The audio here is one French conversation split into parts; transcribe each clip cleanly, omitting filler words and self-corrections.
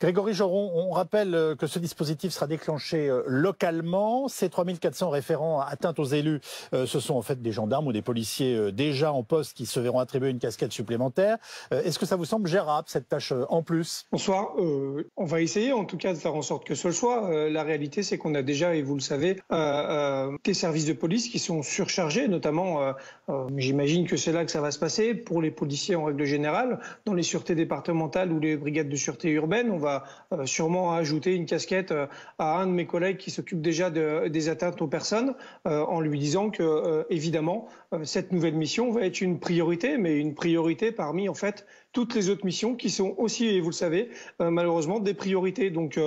Grégory Joron, on rappelle que ce dispositif sera déclenché localement. Ces 3400 référents atteints aux élus, ce sont en fait des gendarmes ou des policiers déjà en poste qui se verront attribuer une casquette supplémentaire. Est-ce que ça vous semble gérable, cette tâche en plus? Bonsoir. On va essayer en tout cas de faire en sorte que ce soit. La réalité, c'est qu'on a déjà, et vous le savez, des services de police qui sont surchargés, notamment, j'imagine que c'est là que ça va se passer, pour les policiers en règle générale. Dans les sûretés départementales ou les brigades de sûreté urbaine, on va sûrement ajouter une casquette à un de mes collègues qui s'occupe déjà des atteintes aux personnes, en lui disant que, évidemment, cette nouvelle mission va être une priorité, mais une priorité parmi, en fait, toutes les autres missions qui sont aussi, et vous le savez, malheureusement, des priorités. Donc,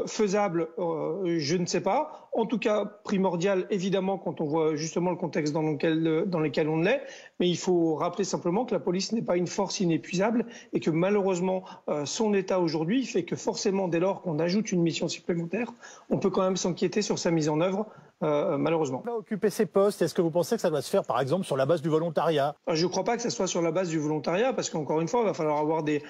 faisables, je ne sais pas. En tout cas, primordial, évidemment, quand on voit justement le contexte dans lequel on est. Mais il faut rappeler simplement que la police n'est pas une force inépuisable et que malheureusement, son état aujourd'hui fait que forcément, dès lors qu'on ajoute une mission supplémentaire, on peut quand même s'inquiéter sur sa mise en œuvre, malheureusement. On va occuper ces postes. Est-ce que vous pensez que ça doit se faire, par exemple, sur la base du volontariat? Je ne crois pas que ça soit sur la base du volontariat, parce qu'encore une fois, il va falloir avoir des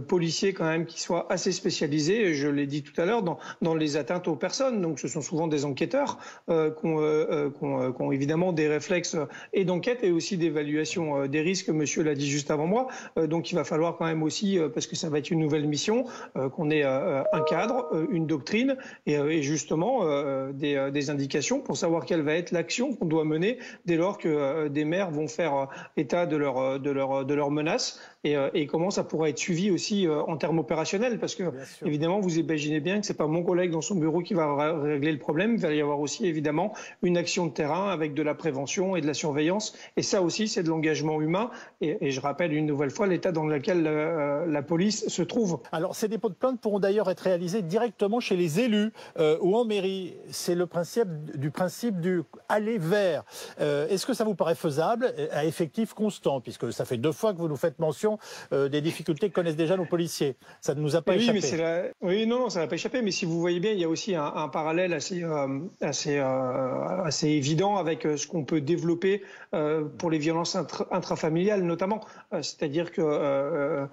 policiers quand même qui soient assez spécialisés, je l'ai dit tout à l'heure, dans les atteintes aux personnes. Donc ce sont souvent des enquêteurs qui ont évidemment des réflexes et d'enquête et aussi d'évaluation des risques, monsieur l'a dit juste avant moi. Donc il va falloir quand même aussi, parce que ça va être une nouvelle mission, qu'on ait un cadre, une doctrine et justement des indications pour savoir quelle va être l'action qu'on doit mener dès lors que des maires vont faire état de leurs menaces et comment ça pourra être suivi aussi en termes opérationnels, parce que évidemment vous imaginez bien que c'est pas mon collègue dans son bureau qui va régler le problème. Il va y avoir aussi évidemment une action de terrain avec de la prévention et de la surveillance, et ça aussi c'est de l'engagement humain et je rappelle une nouvelle fois l'état dans lequel la police se trouve. Alors ces dépôts de plainte pourront d'ailleurs être réalisés directement chez les élus ou en mairie. C'est le principe du aller vers. Est-ce que ça vous paraît faisable à effectif constant, puisque ça fait 2 fois que vous nous faites mention des difficultés que connaissent déjà nos policiers? Ça ne nous a pas échappé. Oui, non, ça n'a pas échappé. Mais si vous voyez bien, il y a aussi un parallèle assez évident avec ce qu'on peut développer pour les violences intrafamiliales, notamment. C'est-à-dire que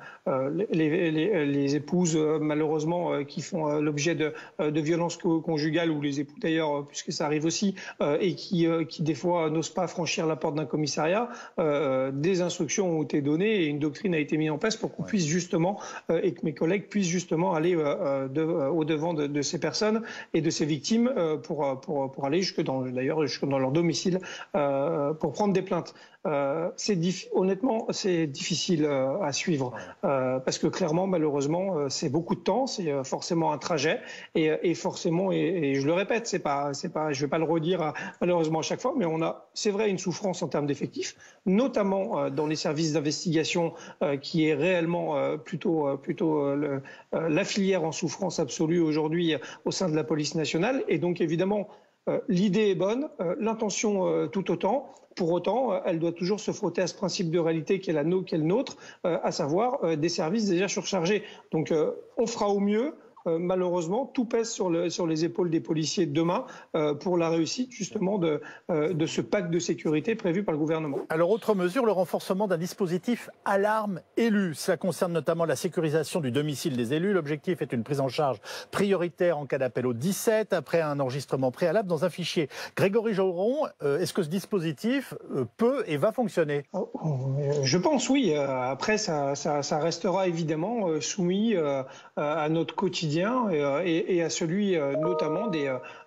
les épouses, malheureusement, qui font l'objet de violences conjugales, ou les époux d'ailleurs, puisque ça arrive aussi, et qui des fois n'osent pas franchir la porte d'un commissariat, des instructions ont été données et une doctrine a été mise en place pour qu'on puisse justement, et que mes collègues puissent justement aller au-devant de ces personnes et de ces victimes pour aller jusque dans leur domicile pour prendre des plaintes. Honnêtement, c'est difficile à suivre parce que clairement, malheureusement, c'est beaucoup de temps, c'est forcément un trajet et forcément, et je le répète, c'est pas, je vais pas le redire malheureusement à chaque fois, mais on a, c'est vrai, une souffrance en termes d'effectifs, notamment dans les services d'investigation qui est réellement plutôt la filière en souffrance absolue aujourd'hui au sein de la police nationale. Et donc évidemment, l'idée est bonne, l'intention tout autant. Pour autant, elle doit toujours se frotter à ce principe de réalité qui est le nôtre, à savoir des services déjà surchargés. Donc on fera au mieux. Malheureusement, tout pèse sur les épaules des policiers demain pour la réussite justement de ce pacte de sécurité prévu par le gouvernement. Alors, autre mesure, le renforcement d'un dispositif alarme élu. Cela concerne notamment la sécurisation du domicile des élus. L'objectif est une prise en charge prioritaire en cas d'appel au 17, après un enregistrement préalable dans un fichier. Grégory Joron, est-ce que ce dispositif peut et va fonctionner? Je pense oui. Après, ça restera évidemment soumis à notre quotidien et à celui notamment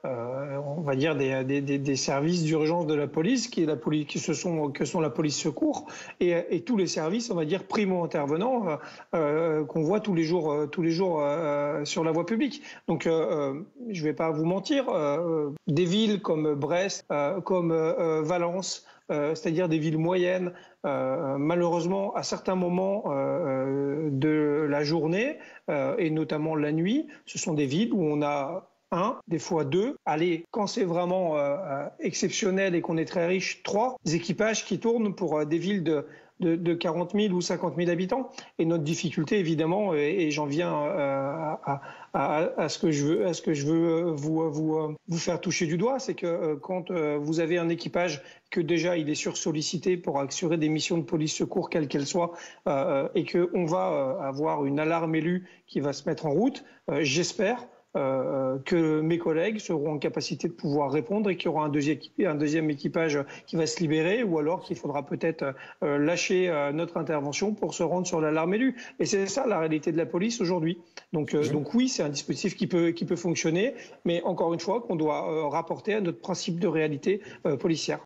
on va dire des services d'urgence de la police, que sont la police secours et tous les services, on va dire, primo-intervenants qu'on voit tous les jours sur la voie publique. Donc je vais pas vous mentir, des villes comme Brest, comme Valence, c'est-à-dire des villes moyennes, malheureusement, à certains moments de la journée, et notamment la nuit, ce sont des villes où on a des fois 2, allez, quand c'est vraiment exceptionnel et qu'on est très riche, 3 équipages qui tournent pour des villes de 40 000 ou 50 000 habitants. Et notre difficulté, évidemment, et j'en viens à ce que je veux vous faire toucher du doigt, c'est que quand vous avez un équipage que déjà il est sursollicité pour assurer des missions de police secours quelles qu'elles soient, et qu'on va avoir une alarme élue qui va se mettre en route, j'espère que mes collègues seront en capacité de pouvoir répondre et qu'il y aura un deuxième équipage qui va se libérer, ou alors qu'il faudra peut-être lâcher notre intervention pour se rendre sur l'alarme élue. Et c'est ça la réalité de la police aujourd'hui. Donc oui, c'est un dispositif qui peut fonctionner, mais encore une fois qu'on doit rapporter à notre principe de réalité policière.